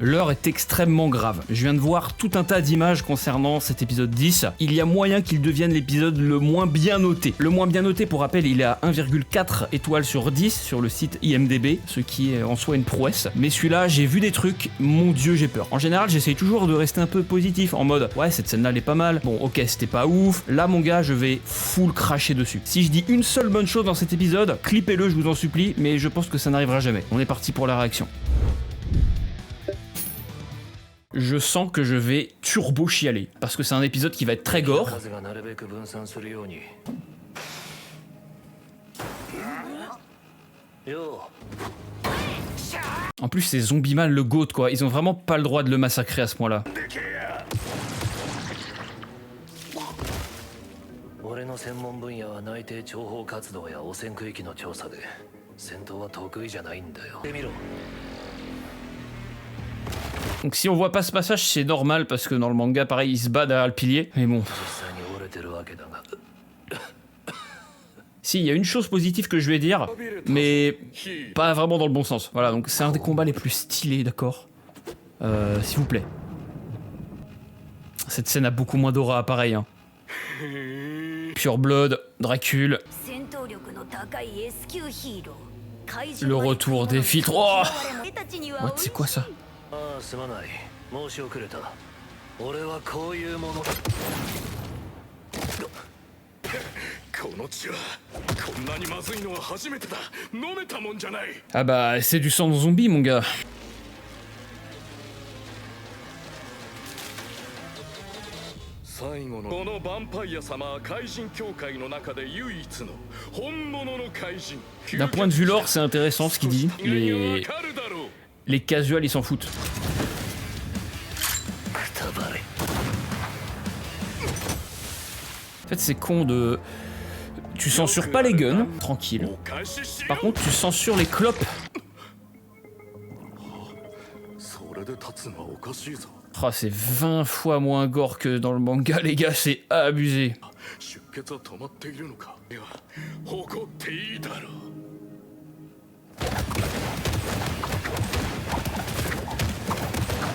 L'heure est extrêmement grave. Je viens de voir tout un tas d'images concernant cet épisode 10. Il y a moyen qu'il devienne l'épisode le moins bien noté. Le moins bien noté, pour rappel, il est à 1,4 étoiles sur 10 sur le site IMDb, ce qui est en soi une prouesse. Mais celui-là, j'ai vu des trucs, mon dieu, j'ai peur. En général, j'essaye toujours de rester un peu positif, en mode ouais, cette scène-là, elle est pas mal. Bon, ok, c'était pas ouf. Là, mon gars, je vais full cracher dessus. Si je dis une seule bonne chose dans cet épisode, clippez-le, je vous en supplie, mais je pense que ça n'arrivera jamais. On est parti pour la réaction. Je sens que je vais turbo chialer, parce que c'est un épisode qui va être très gore. En plus, c'est Zombieman le GOAT, quoi. Ils ont vraiment pas le droit de le massacrer à ce point-là. Donc si on voit pas ce passage, c'est normal, parce que dans le manga, pareil, il se bat derrière le pilier. Mais bon. Si, il y a une chose positive que je vais dire, mais pas vraiment dans le bon sens. Voilà, donc c'est un des combats les plus stylés, d'accord. S'il vous plaît. Cette scène a beaucoup moins d'aura, pareil. Hein. Pure Blood, Dracul. Le retour des filtres. Oh what, c'est quoi ça? Ah bah, c'est du sang de zombie, mon gars. D'un point de vue lore, c'est intéressant ce qu'il dit. Les casuals, ils s'en foutent. En fait, c'est con de... Tu censures pas les guns, tranquille. Par contre, tu censures les clopes. Oh, c'est 20 fois moins gore que dans le manga, les gars, c'est abusé.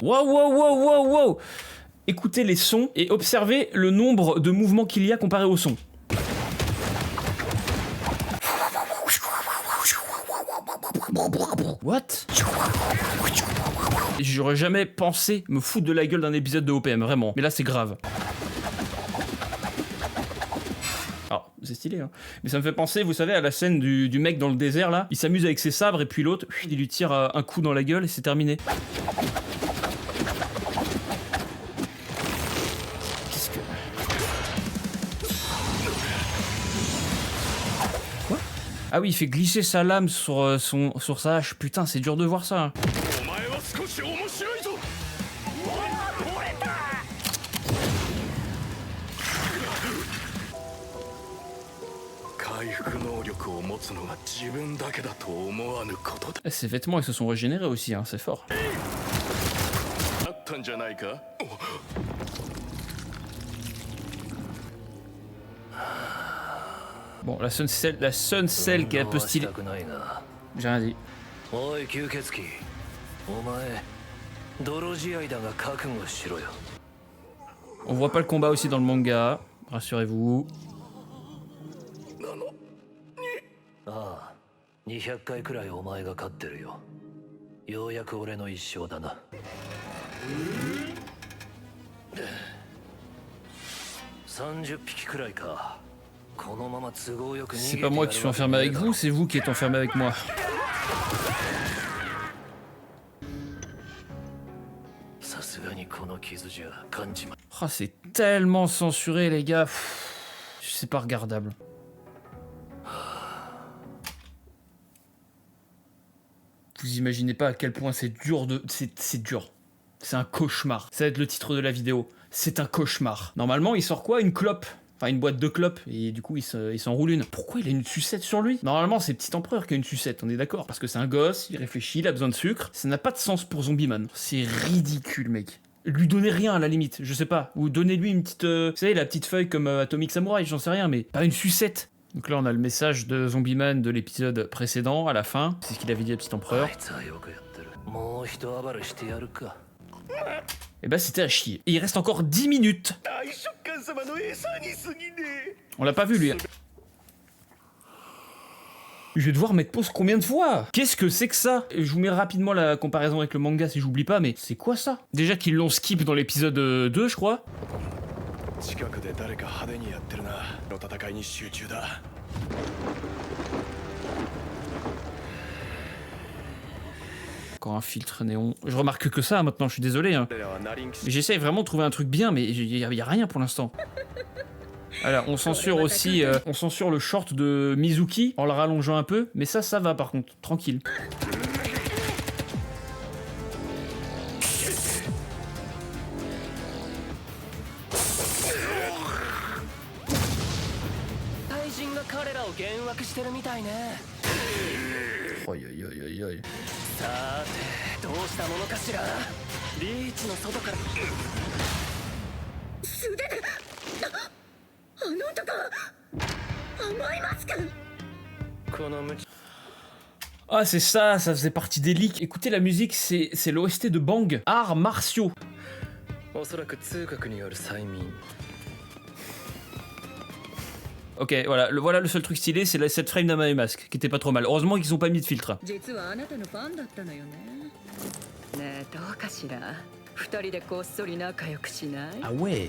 Wow, wow, wow, wow, wow. Écoutez les sons et observez le nombre de mouvements qu'il y a comparé au son. What? J'aurais jamais pensé me foutre de la gueule d'un épisode de OPM, vraiment. Mais là, c'est grave. Alors, c'est stylé, hein. Mais ça me fait penser, vous savez, à la scène du mec dans le désert, là. Il s'amuse avec ses sabres et puis l'autre, il lui tire un coup dans la gueule et c'est terminé. Qu'est-ce que... Quoi? Ah oui, il fait glisser sa lame sur sa hache. Putain, c'est dur de voir ça. Hein. Ses vêtements, ils se sont régénérés aussi, hein, c'est fort. Bon, la seule celle qui est un peu stylée. J'ai rien dit. On voit pas le combat aussi dans le manga, rassurez-vous. C'est pas moi qui suis enfermé avec vous, c'est vous qui êtes enfermé avec moi. Oh, c'est tellement censuré, les gars. C'est pas regardable. Vous imaginez pas à quel point c'est dur de... C'est dur. C'est un cauchemar. Ça va être le titre de la vidéo. C'est un cauchemar. Normalement, il sort quoi? Une clope. Enfin, une boîte de clopes. Et du coup, il s'enroule une. Pourquoi il a une sucette sur lui? Normalement, c'est Petit Empereur qui a une sucette, on est d'accord. Parce que c'est un gosse, il réfléchit, il a besoin de sucre. Ça n'a pas de sens pour Zombieman. C'est ridicule, mec. Lui donnez rien à la limite, je sais pas. Ou donnez-lui une petite... vous savez, la petite feuille comme Atomic Samurai, j'en sais rien, mais pas une sucette. Donc là, on a le message de Zombieman de l'épisode précédent, à la fin. C'est ce qu'il avait dit à Petit Empereur. Et bah c'était à chier. Et il reste encore 10 minutes. On l'a pas vu lui. Je vais devoir mettre pause combien de fois? Qu'est-ce que c'est que ça? Je vous mets rapidement la comparaison avec le manga si j'oublie pas, mais c'est quoi ça? Déjà qu'ils l'ont skip dans l'épisode 2, je crois. Encore un filtre néon. Je remarque que ça maintenant, je suis désolé. Hein. J'essaye vraiment de trouver un truc bien, mais il y a rien pour l'instant. Alors, on censure aussi, on censure le short de Mizuki en le rallongeant un peu, mais ça va par contre, tranquille. Aïe aïe aïe aïe aïe. Ah c'est ça faisait partie des leaks. Écoutez la musique, c'est l'OST de Bang, Arts martiaux. Ok, voilà le seul truc stylé, c'est cette frame d'Amae Mask, qui était pas trop mal. Heureusement qu'ils ont pas mis de filtre. Ah ouais.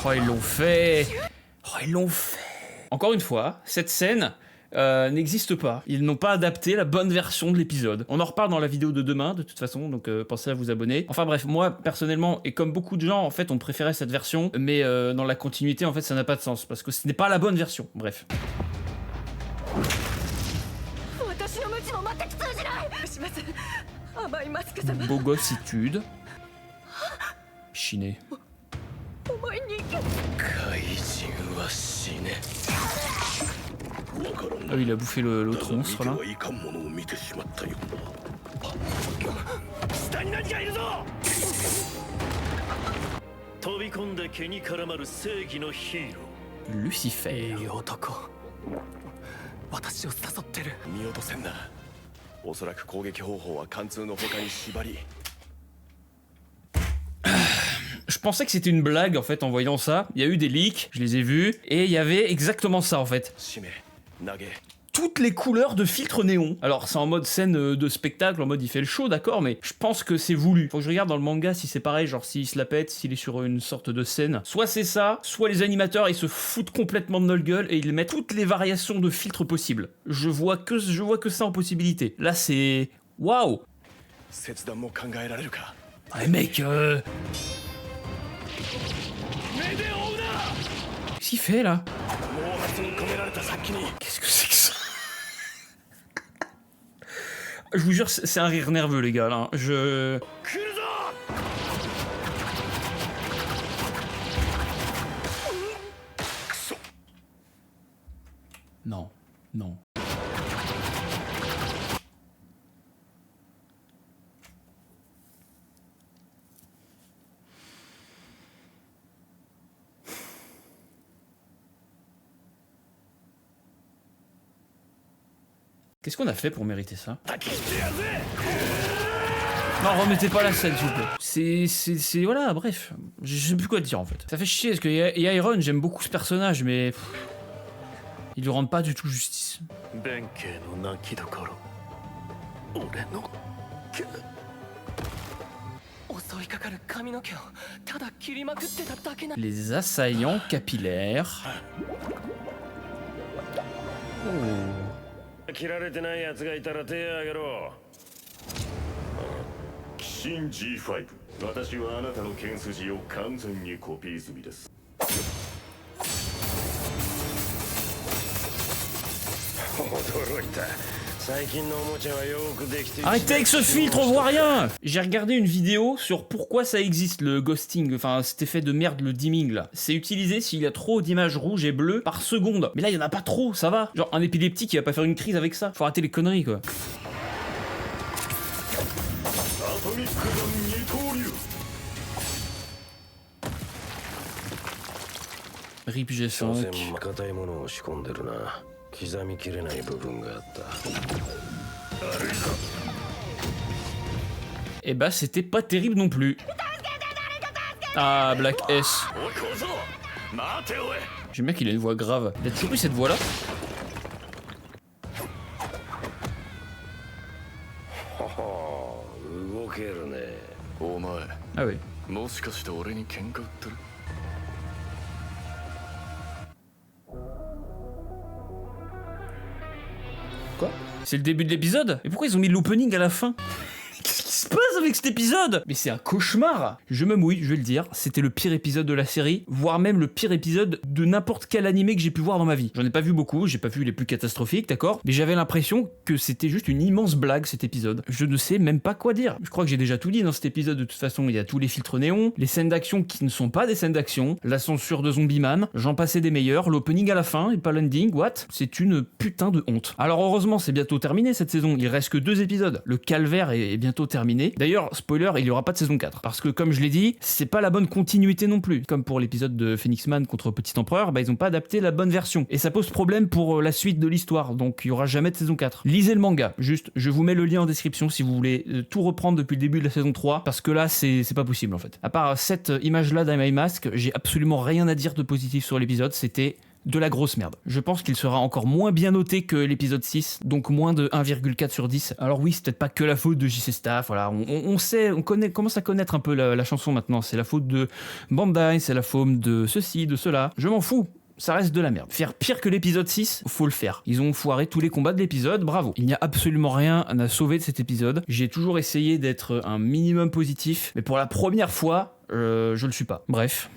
Oh ils l'ont fait. Oh ils l'ont fait. Encore une fois, cette scène n'existe pas. Ils n'ont pas adapté la bonne version de l'épisode. On en reparle dans la vidéo de demain, de toute façon, donc pensez à vous abonner. Enfin bref, moi, personnellement, et comme beaucoup de gens, en fait, on préférait cette version, mais dans la continuité, en fait, ça n'a pas de sens, parce que ce n'est pas la bonne version. Bref. Beau gossitude. Chiné. Ah oui, il a bouffé l'autre monstre là. Lucifer. Je pensais que c'était une blague en fait en voyant ça. Il y a eu des leaks, je les ai vus, et il y avait exactement ça en fait. Toutes les couleurs de filtre néon. Alors c'est en mode scène de spectacle, en mode il fait le show, d'accord, mais je pense que c'est voulu. Faut que je regarde dans le manga si c'est pareil, genre s'il se la pète, s'il est sur une sorte de scène. Soit c'est ça, soit les animateurs ils se foutent complètement de notre gueule et ils mettent toutes les variations de filtres possibles. Je vois que ça en possibilité. Là c'est... Waouh. Ah mec Qu'est-ce qu'il fait là? Qu'est-ce que c'est que ça? Je vous jure, c'est un rire nerveux les gars là. Non, non. Qu'est-ce qu'on a fait pour mériter ça? Non, remettez pas la scène, s'il vous plaît. C'est... Voilà, bref. Je sais plus quoi dire, en fait. Ça fait chier, parce que Iron, j'aime beaucoup ce personnage, mais... il lui rend pas du tout justice. Les assaillants capillaires... Oh... 切られてないやつがいたら手を挙げろ。新 G5、私はあなたの剣筋を完全にコピー済みです。驚いた。 Arrêtez avec ce filtre, on voit rien. J'ai regardé une vidéo sur pourquoi ça existe le ghosting, enfin cet effet de merde, le dimming là. C'est utilisé s'il y a trop d'images rouges et bleues par seconde. Mais là il y en a pas trop, ça va. Genre un épileptique il va pas faire une crise avec ça. Faut arrêter les conneries quoi. RIP 所詮 G5. 硬いものを仕込んでるな。刻みきれない部分があった。 Et bah c'était pas terrible non plus. Ah, Black S. おい小僧待ておい J'aime bien qu'il a une voix grave. Il a toujours eu cette voix là. はは動けるね。お前 Ah ouais. もしかして俺に喧嘩売ってる Quoi? C'est le début de l'épisode? Et pourquoi ils ont mis l'opening à la fin? Qu'est-ce qui se passe avec cet épisode? Mais c'est un cauchemar! Je me mouille, je vais le dire, c'était le pire épisode de la série, voire même le pire épisode de n'importe quel animé que j'ai pu voir dans ma vie. J'en ai pas vu beaucoup, j'ai pas vu les plus catastrophiques, d'accord? Mais j'avais l'impression que c'était juste une immense blague cet épisode. Je ne sais même pas quoi dire. Je crois que j'ai déjà tout dit dans cet épisode de toute façon, il y a tous les filtres néons, les scènes d'action qui ne sont pas des scènes d'action, la censure de Zombieman, j'en passais des meilleurs, l'opening à la fin et pas l'ending, what? C'est une putain de honte. Alors heureusement c'est bientôt terminé cette saison, il reste que 2 épisodes. Le calvaire est bientôt terminé. D'ailleurs, spoiler, il y aura pas de saison 4. Parce que comme je l'ai dit, c'est pas la bonne continuité non plus. Comme pour l'épisode de Phoenix Man contre Petit Empereur, bah ils ont pas adapté la bonne version. Et ça pose problème pour la suite de l'histoire, donc il y aura jamais de saison 4. Lisez le manga, juste, je vous mets le lien en description si vous voulez tout reprendre depuis le début de la saison 3, parce que là c'est pas possible en fait. À part cette image là d'I Mask, j'ai absolument rien à dire de positif sur l'épisode, c'était de la grosse merde. Je pense qu'il sera encore moins bien noté que l'épisode 6, donc moins de 1,4 sur 10. Alors oui, c'est peut-être pas que la faute de JC Staff, voilà, on sait, on commence à connaître un peu la chanson maintenant, c'est la faute de Bandai, c'est la faute de ceci, de cela, je m'en fous. Ça reste de la merde. Faire pire que l'épisode 6, faut le faire. Ils ont foiré tous les combats de l'épisode, bravo. Il n'y a absolument rien à sauver de cet épisode. J'ai toujours essayé d'être un minimum positif, mais pour la première fois, je le suis pas. Bref.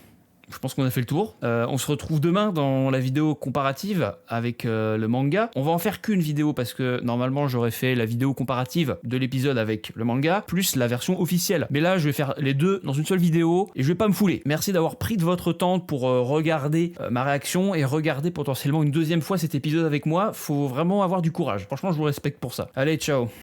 Je pense qu'on a fait le tour. On se retrouve demain dans la vidéo comparative avec le manga. On va en faire qu'une vidéo parce que normalement j'aurais fait la vidéo comparative de l'épisode avec le manga plus la version officielle. Mais là je vais faire les deux dans une seule vidéo et je vais pas me fouler. Merci d'avoir pris de votre temps pour regarder ma réaction et regarder potentiellement une deuxième fois cet épisode avec moi. Faut vraiment avoir du courage. Franchement je vous respecte pour ça. Allez, ciao.